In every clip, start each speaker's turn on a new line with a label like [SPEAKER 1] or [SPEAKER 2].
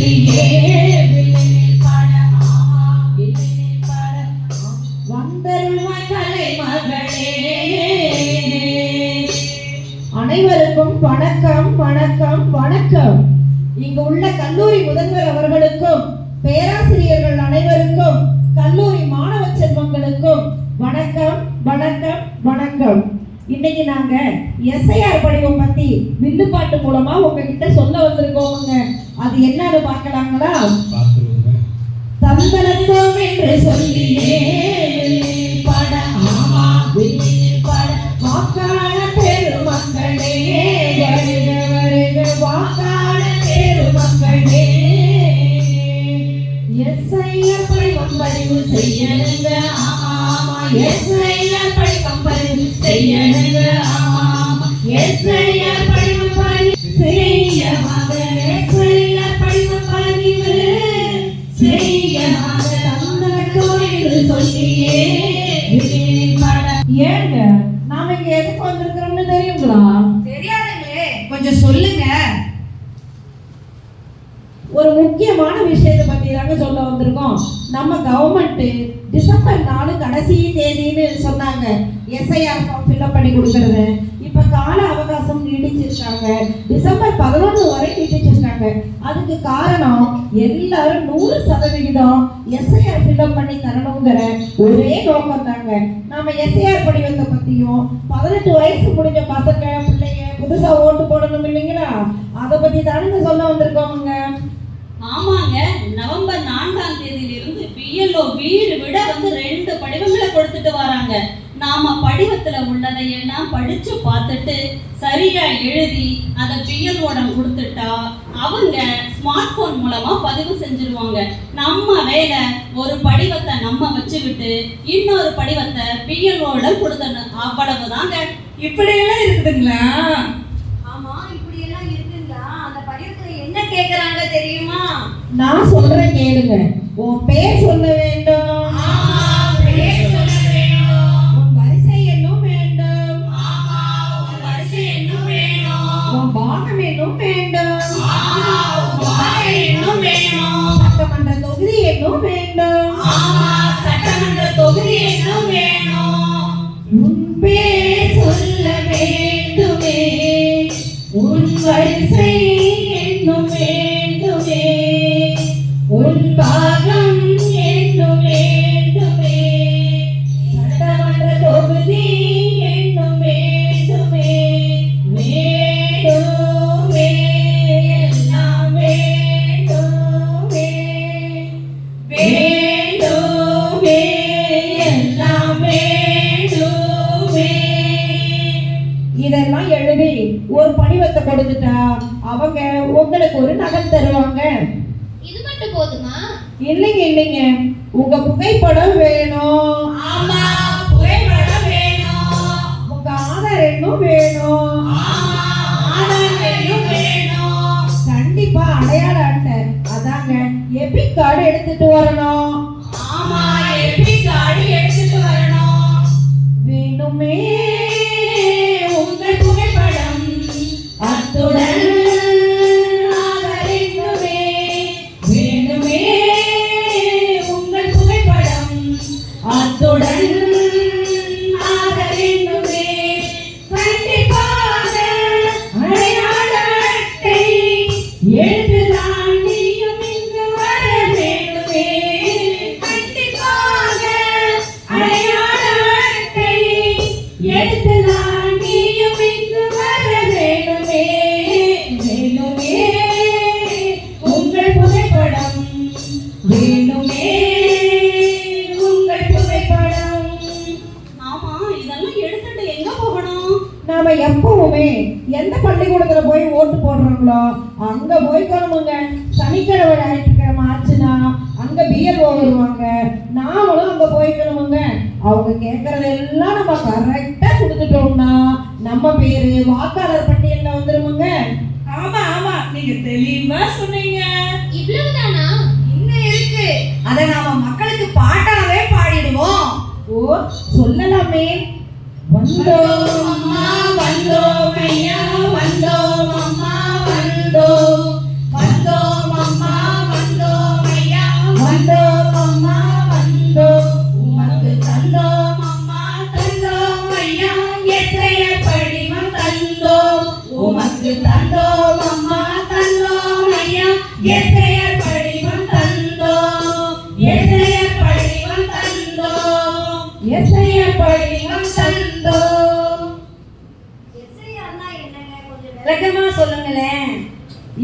[SPEAKER 1] சொல்லியே வந்தருள்வாய் கலை மகளே. அனைவருக்கும் வணக்கம் வணக்கம் வணக்கம். இங்கு உள்ள கல்லூரி முதல்வர் அவர்களுக்கும் பேராசிரியர்கள் அனைவருக்கும் கல்லூரி மாணவ செல்வங்களுக்கும் வணக்கம் வணக்கம் வணக்கம். இன்னைக்கு நாங்க எஸ்ஐஆர் படிவம் பத்தி வில்லுப்பாட்டு மூலமா உங்ககிட்ட சொல்ல வந்திருக்கோங்க. அது என்னன்னு பார்க்கலாங்களா? தந்தனத்தோம் என்று சொல்லியே பட ஆமா பட வாக்காள பெருமக்களே வருக வருக வாக்காள பெருமக்களே. எஸ்ஐஆர் படிவம் பதிவு செய்யணுங்க ஆமா எஸ்ஐஆர் படிவம் பதிவு செய்யணுங்க ஆமா எஸ்ஐஆர் படிவம் பதிவு செய்ய மகன் எஸ்ஐஆர் படிவம் பதிவு செய்ய மகன் தந்தனத்தோம் என்று சொல்லியே ஏங்க நாம இங்க எதுக்கு வந்திருக்கிறோம்னு தெரியுங்களா?
[SPEAKER 2] தெரியாதுங்களே, கொஞ்சம் சொல்லுங்க.
[SPEAKER 1] ஒரு முக்கியமான விஷயத்தை பத்தி தாங்க சொல்ல வந்திருக்கோம். நம்ம கவர்மெண்ட் டிசம்பர் 4 கடைசி தேதின்னு சொன்னாங்க எஸ்ஐஆர் ஃபார்ம் ஃபில்அப் பண்ணி கொடுக்கறது. இப்ப கால அவகாசம் நீடிச்சிருக்காங்க, டிசம்பர் 11 வரை நீடிச்சிருக்காங்க. அதுக்கு காரணம் எல்லாரும் 100% எஸ்ஐஆர் ஃபில்அப் பண்ணி தரணுங்கிற ஒரே நோக்கம் தாங்க. நம்ம எஸ்ஐஆர் படிவத்தை பத்தியும் 18 வயசு முடிஞ்ச பசங்க பிள்ளைங்க புதுசா ஓட்டு போடணும் இல்லைங்களா, அதை பத்தி தானுங்க சொல்ல வந்திருக்கோங்க.
[SPEAKER 3] ஆமாங்க, நவம்பர் 4ஆம் தேதியிலிருந்து பிஎல்ஓ வீடு விட வந்து 2 படிவங்களை கொடுத்துட்டு வராங்க. நாம படிவத்துல உள்ளதை எல்லாம் படிச்சு பார்த்துட்டு சரியா எழுதி அதை பிஎல்ஓடம் கொடுத்துட்டா அவங்க ஸ்மார்ட் போன் மூலமா பதிவு செஞ்சிருவாங்க. நம்ம வேலை ஒரு படிவத்தை நம்ம வச்சுக்கிட்டு இன்னொரு படிவத்தை பிஎல்ஓடம் கொடுத்தணும், அவ்வளவுதாங்க.
[SPEAKER 2] இப்படியெல்லாம் இருக்குதுங்களா?
[SPEAKER 3] ஆமா, இப்படி எல்லாம் இருக்குங்களா? அந்த படிவத்துல என்ன கேக்குறாங்க தெரியுமா?
[SPEAKER 1] நான் சொல்றேன் கேளுங்க. உன் பேர் சொல்ல வேண்டும், உன் வரிசை எண்ணும் வேண்டும், உன் பாகம் எண்ணும் வேண்டும், சட்டமன்ற தொகுதி எண்ணும் வேண்டும், உன் பேர் சொல்ல வேண்டுமே, உன் வரிசை எண்ணும் வேண்டுமே, உன் பாகம் எண்ணும் வேண்டுமே, சட்டமன்ற தொகுதி எண்ணும் வேண்டுமே, வேண்டுமே எல்லாம் வேண்டுமே, வேண்டுமே எல்லாம் வேண்டுமே. இதெல்லாம் எழுதி ஒரு படிவத்தை கொடுத்துட்டா அவங்க உங்களுக்கு ஒரு நகல் தருவாங்க.
[SPEAKER 4] இது மட்டும் போதுமா?
[SPEAKER 1] இல்லைங்க இல்லைங்க, உங்க புகைப்படம் வேணும்.
[SPEAKER 2] ஆமா, புகைப்படம் வேணும்.
[SPEAKER 1] உங்க ஆதார் எண்ணும் வேணும்.
[SPEAKER 2] ஆமா, ஆதார் எண்ணும் வேணும்.
[SPEAKER 1] கண்டிப்பா அடையாள அட்டை, அதாங்க எபிக் கார்டு எடுத்துட்டு வரணும்.
[SPEAKER 2] ஆமா, எபிக் கார்டு எடுத்துட்டு வரணும்.
[SPEAKER 1] வேணுமே உங்கள் புகைப்படம், அத்துடன் ஆதார் எண்ணுமே. வேணுமே உங்கள் புகைப்படம், அத்துடன் ஆதார் எண்ணுமே. கண்டிப்பாக அடையாள அட்டை எடுத்துதான் நீயும் இங்கு வர வேண்டுமே. கண்டிப்பாக அடையாள அட்டை எடுத்துதான் நீயும் இங்கு வர வேண்டுமே. வேணுமே உங்கள் புகைப்படம், வேணுமே உங்கள் புகைப்படம்.
[SPEAKER 3] ஆமா, இதெல்லாம் எடுத்துட்டு எங்க போகணும்?
[SPEAKER 1] நாம எப்பவுமே எந்த பள்ளிக்கூடத்துல போய் ஓட்டு போடுறாங்களோ அங்க போய்க்கணுமுங்க. சனிக்கிழமை ஞாயிற்றுக்கிழமை ஆச்சுன்னா அங்க பிஎல்ஓ வருவாங்க, நாமளும் அங்க போய்க்கணுமுங்க. அவங்க கேட்கறதெல்லாம் நம்ம கரெக்டா கொடுத்துட்டோம்னா நம்ம பேரு வாக்காளர் பட்டியல்ல வந்துருமுங்க.
[SPEAKER 2] ஆமா ஆமா, நீங்க தெளிவா சொன்னீங்க.
[SPEAKER 4] இவ்வளவுதானா?
[SPEAKER 2] இன்னும் இருக்கு, அதை நாம மக்களுக்கு பாட்டாவே பாடிடுவோம்.
[SPEAKER 1] ஓ சொல்லலாமே. வந்தோம்
[SPEAKER 2] அம்மா வந்தோம், ஐயா வந்தோம், அம்மா வந்தோம், வந்தோம் அம்மா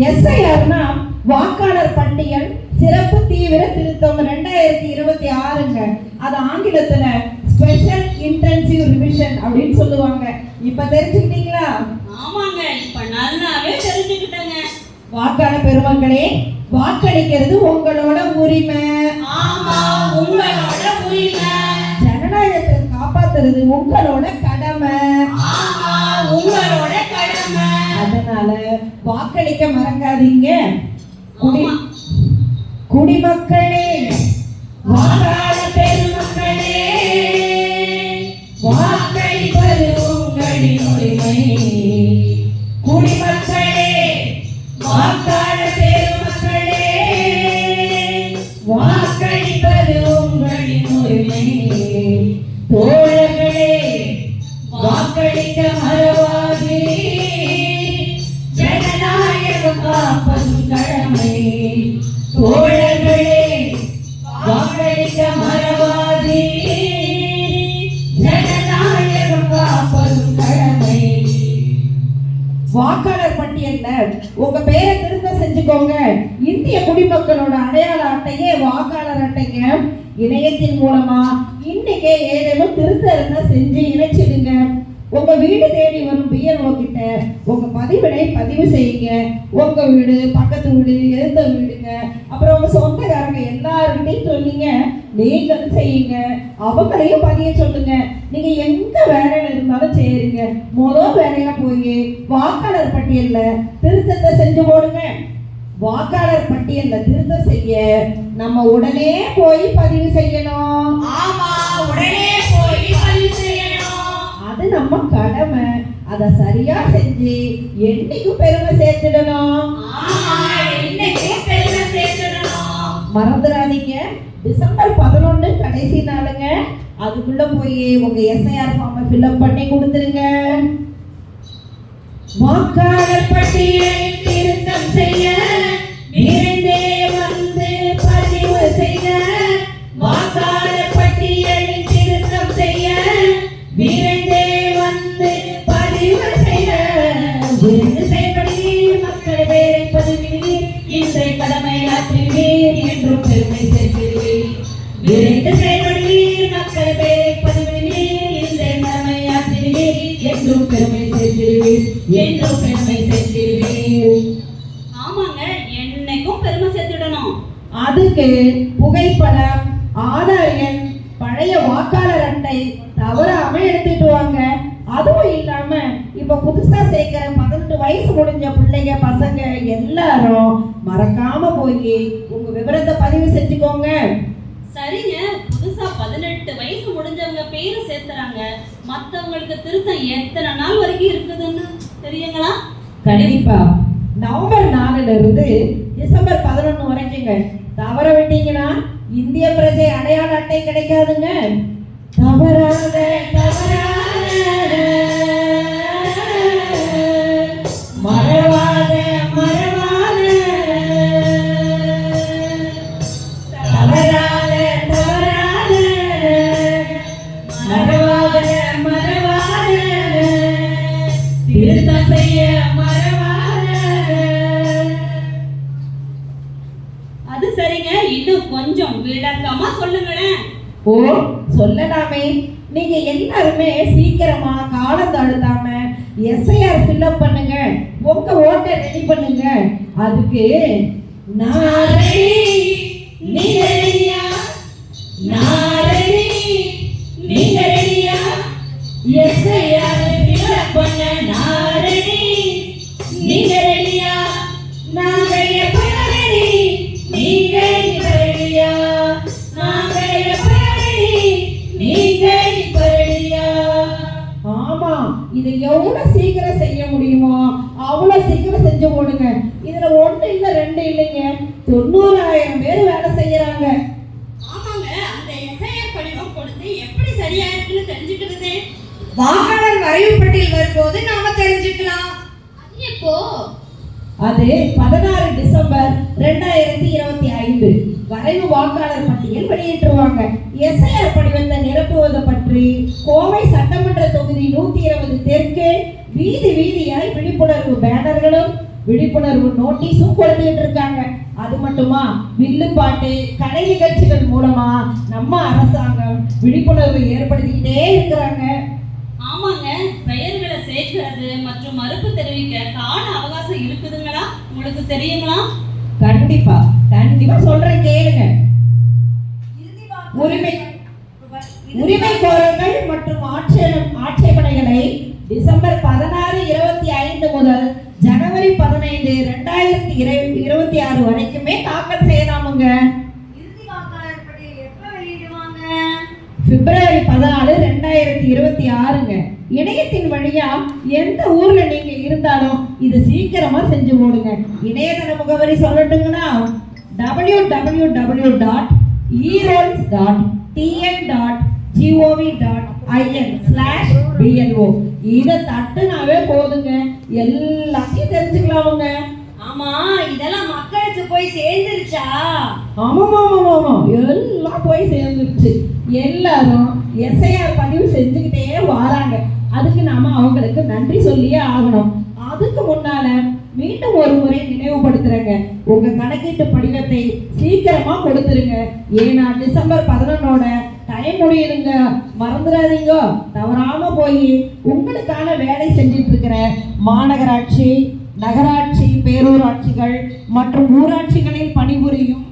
[SPEAKER 1] எஸ்ஐஆர்னா வாக்காளர் பட்டியல் சிறப்பு தீவிர திருத்தம் 2026ங்க. அது ஆங்கிலத்துல ஸ்பெஷல் இன்டென்சிவ் ரிவிஷன் அப்படின்னு சொல்லுவாங்க. இப்ப தெரிஞ்சுக்கிட்டீங்களா?
[SPEAKER 3] ஆமாங்க, இப்ப நல்லாவே தெரிஞ்சுக்கிட்டேங்க.
[SPEAKER 1] வாக்காளர் பெருமக்களே, வாக்களிக்கிறது உங்களோட உரிமை.
[SPEAKER 3] ஆமா, உங்களோட உரிமை.
[SPEAKER 1] ஜனநாயகத்தை காப்பாத்துறது உங்களோட கடமை.
[SPEAKER 3] ஆமா, உங்களோட கடமை.
[SPEAKER 1] அதனால வாக்களிக்க மறக்காதீங்க.
[SPEAKER 3] ஆமா.
[SPEAKER 1] குடிமக்களே, வாக்காளர் பெருமக்களே, வாக்களிப்பது உங்களின் உரிமை. குடிமக்களே, வாக்காளர் பெருமக்களே, வாக்களிப்பது உங்களின் உரிமை. தோழர்களே, வாக்களிக்க மறவாதே, ஜனநாயகம் காப்பதும் கடமை. தோழர்களே, வாக்களிக்க மறவாதே, ஜனநாயகம் காப்பதும் கடமை. வாக்காளர் பட்டியல்ல உங்க பேரை திருத்த செஞ்சுக்கோங்க. இந்திய குடிமக்களோட அடையாள அட்டையே வாக்காளர் அட்டைங்க. இணையத்தின் மூலமா இன்னைக்கே ஏதேனும் திருத்த இருந்தா செஞ்சு இணைச்சிடுங்க. உங்க வீடு தேடி வரும் பிஎல்ஓ கிட்ட உங்க பதிவினை பதிவு செய்யுங்க. உங்க வீடு, பக்கத்து வீடு, எந்த வீடுங்க, அப்புறம் உங்க சொந்தக்காரங்க எல்லாருக்கிட்டையும் சொன்னீங்க நீங்களும் செய்யுங்க. அவங்களையும் பதிய சொல்லுங்க. நீங்க எங்க வேலையில இருந்தாலும் செய்யுங்க. முதல் வேலையா போய் வாக்காளர் பட்டியல்ல திருத்தத்தை செஞ்சு போடுங்க. வாக்காளர் பட்டியல்ல திருத்தம் செய்ய நம்ம உடனே போய் பதிவு செய்யணும்.
[SPEAKER 2] ஆமா, உடனே போய் பதிவு செய்யணும்.
[SPEAKER 1] அது நம்ம கடமை. அத சரியா செஞ்சு என்னைக்கும் பெருமை சேர்த்துடணும்.
[SPEAKER 2] ஆமா, என்னைக்கும் பெருமை சேர்த்துடணும்.
[SPEAKER 1] மறந்துடாதீங்க, டிசம்பர் 11 கடைசி நாளுங்க. அதுக்குள்ள போய் உங்க எஸ்ஐஆர் ஃபார்மை ஃபில்அப் பண்ணி கொடுத்துருங்க. வாக்காளர் பட்டியலில் திருத்தம் செய்ய விரைந்தே வந்து பதிவு செய்ய. வாக்காளர் பட்டியலில் திருத்தம் செய்ய விரைந்தே வந்து பதிவு செய்ய. விரைந்து செயல்படுவீர், மக்கள் பேரை பதிவீர், இன்றை கடமையாற்றுவீர், என்றும் பெருமை சேர்க்கிறீர். விரைந்து செயல்படுவீர், மக்கள் பேரை பதிவீர், இன்றை கடமையாற்றுவீர், என்றும் பெருமை சேர்க்கிறீர், என்றும் பெருமை சேர்க்கிறீர்.
[SPEAKER 3] ஆமாங்க, என்னைக்கும் பெருமை சேர்த்துடணும்.
[SPEAKER 1] அதுக்கு புகைப்படம், ஆதார் எண், பழைய வாக்காளர் அட்டை தவறாம எடுத்துட்டு வாங்க. அதுவும் இல்லாம இப்ப புதுசா சேர்க்கிற 18 வயசு முடிஞ்ச பிள்ளைங்க, பசங்க எல்லாரும் மறக்காம போய் உங்க விவரத்தை பதிவு செஞ்சுக்கோங்க.
[SPEAKER 3] சரிங்க, புதுசா 18 வயசு முடிஞ்சவங்க பேரு சேர்த்துறாங்க. மத்தவங்களுக்கு திருத்தம் எத்தனை நாள் வரைக்கும் இருக்குதுன்னு தெரியுங்களா?
[SPEAKER 1] கண்டிப்பா நவம்பர் 4ல இருந்து டிசம்பர் 11 வரைக்குங்க. தவற விட்டீங்கன்னா இந்திய பிரஜை அடையாள அட்டை கிடைக்காதுங்க. தவறாத மறவாத மறவாத தவறாத தவறாத மறவாத மறவாத திருத்தம் செய்ய மறவாத.
[SPEAKER 3] அது சரிங்க, இன்னும் கொஞ்சம் விளக்கமா சொல்லுங்களேன்.
[SPEAKER 1] ஓ, சொல்லலாமே. நீங்க எல்லாருமே சீக்கிரமா காலம் தழுதாம எஸ்ஐஆர் ஃபில்அப் பண்ணுங்க. உங்க ஓட்டை ரெடி பண்ணுங்க. அதுக்கு நான் ரெடி, நீங்க ரெடியா? நான் ரெடி, நீங்க ரெடியா? எஸ்ஐஆர் ஃபில்அப் பண்ண நான் ரெடி, நீங்க ரெடியா? நாங்க எப்ப ரெடி, நீங்க இப்ப ரெடியா? நாங்க எப்ப ரெடி, நீங்க இப்ப ரெடியா? ஆமா, இதை எவ்வளவு சீக்கிரம் செய்ய முடியுமோ அவ்வளவு சீக்கிரம் செஞ்சு போடுங்க. இதுல 1 இல்ல 2 இல்லைங்க, 90,000 பேர் வேலை செய்யறாங்க.
[SPEAKER 3] ஆமாங்க, அந்த எஸ்ஐஆர் படிவம் கொடுத்து எப்படி சரியா இருக்குன்னு தெரிஞ்சுக்கிறது?
[SPEAKER 2] வாக்காளர் வரைவு பட்டியல் வரும்போது நாம தெரிஞ்சுக்கலாம்.
[SPEAKER 4] அது எப்போ?
[SPEAKER 1] அது 16 டிசம்பர் 2025 வரைவு வாக்காளர் பட்டியல் வெளியிட்டுருவாங்க. எஸ்ஐஆர் படிவத்தை நிரப்புவது பற்றி கோவை சட்டமன்ற தொகுதி 120 தெற்கு வீதி வீதியாய் விழிப்புணர்வு பேனர்களும் விழிப்புணர்வு நோட்டீஸும் கொடுத்துட்டு இருக்காங்க. அது மட்டுமா, வில்லுப்பாட்டு கலை நிகழ்ச்சிகள் மூலமா நம்ம அரசாங்கம் விழிப்புணர்வு ஏற்படுத்திக்கிட்டே இருக்கிறாங்க.
[SPEAKER 3] ஆமாங்க, பெயர்களை சேர்க்கிறது மற்றும் மறுப்பு தெரிவிக்க கால அவகாசம் இருக்குதுங்களா? உங்களுக்கு தெரியுங்களா?
[SPEAKER 1] கண்டிப்பா கண்டிப்பா சொல்றேன், கேளுங்க. உரிமைகோரல்கள் மற்றும் ஆட்சேபனைகளை டிசம்பர் 16, 25 முதல் ஜனவரி 15, 2026 வரைக்குமே தாக்கல் செய்யலாமுங்க. பிப்ரவரி 14, 2026ங்க. இணையத்தின் வழியா எந்த ஊர்ல நீங்க இருந்தாலும் இது சீக்கிரமா செஞ்சு போடுங்க. இணையதள முகவரி சொல்லட்டுங்களா? www.erols.tn.gov.in/BLO. இதை தட்டுனாவே போதுங்க, எல்லாத்தையும் தெரிஞ்சுக்கலாமுங்க.
[SPEAKER 2] ஆமா, இதெல்லாம் மக்களுக்கு போய் சேர்ந்துருச்சா?
[SPEAKER 1] ஆமா, எல்லாம் போய் சேர்ந்துருச்சு. எல்லாரும் எஸ்ஐஆர் பதிவு செஞ்சுக்கிட்டே வராங்க. அதுக்கு நாம அவங்களுக்கு நன்றி சொல்லியே ஆகணும். அதுக்கு முன்னால மீண்டும் ஒரு முறை நினைவுபடுத்துறேங்க, உங்க கணக்கீட்டு படிவத்தை சீக்கிரமா கொடுத்துருங்க. ஏன்னா டிசம்பர் 11ஓட டைம் முடியுதுங்க, மறந்துடாதீங்க. தவறாம போய் உங்களுக்கான வேலை செஞ்சிட்டு இருக்கிற மாநகராட்சி, நகராட்சி, பேரூராட்சிகள் மற்றும் ஊராட்சிகளில் பணிபுரியும்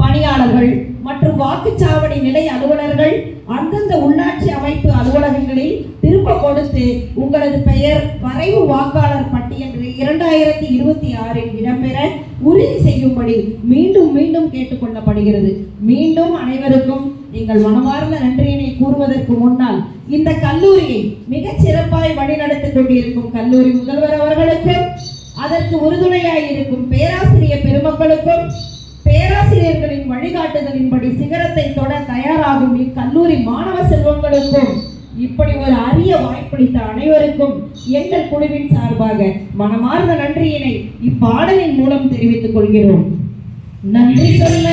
[SPEAKER 1] பணியாளர்கள் மற்றும் வாக்குச்சாவடி நிலை அலுவலர்கள் அந்தந்த உள்ளாட்சி அமைப்பு அலுவலகங்களில் திரும்ப கொடுத்து உங்களது பெயர் வரைவு வாக்காளர் பட்டியல் 2026 இடம்பெற உறுதி செய்யும்படி மீண்டும் மீண்டும் கேட்டுக்கொள்ளப்படுகிறது. மீண்டும் அனைவருக்கும் நீங்கள் மனமார்ந்த நன்றியினை கூறுவதற்கு முன்னால் இந்த கல்லூரியை மிகச் சிறப்பாய் வழிநடத்திக் கொண்டிருக்கும் கல்லூரி முதல்வர் அவர்களுக்கும், அதற்கு உறுதுணையாய் இருக்கும் பேராசிரியர் பெருமக்களுக்கும், பேராசிரியர்களின் வழிகாட்டுதலின்படி சிகரத்தை தொட தயாராகும் இக்கல்லூரி மாணவ செல்வங்களுக்கும், இப்படி ஒரு அரிய வாய்ப்பளித்த அனைவருக்கும் எங்கள் குழுவின் சார்பாக மனமார்ந்த நன்றியினை இப்பாடலின் மூலம் தெரிவித்துக் கொள்கிறோம். நன்றி சொல்ல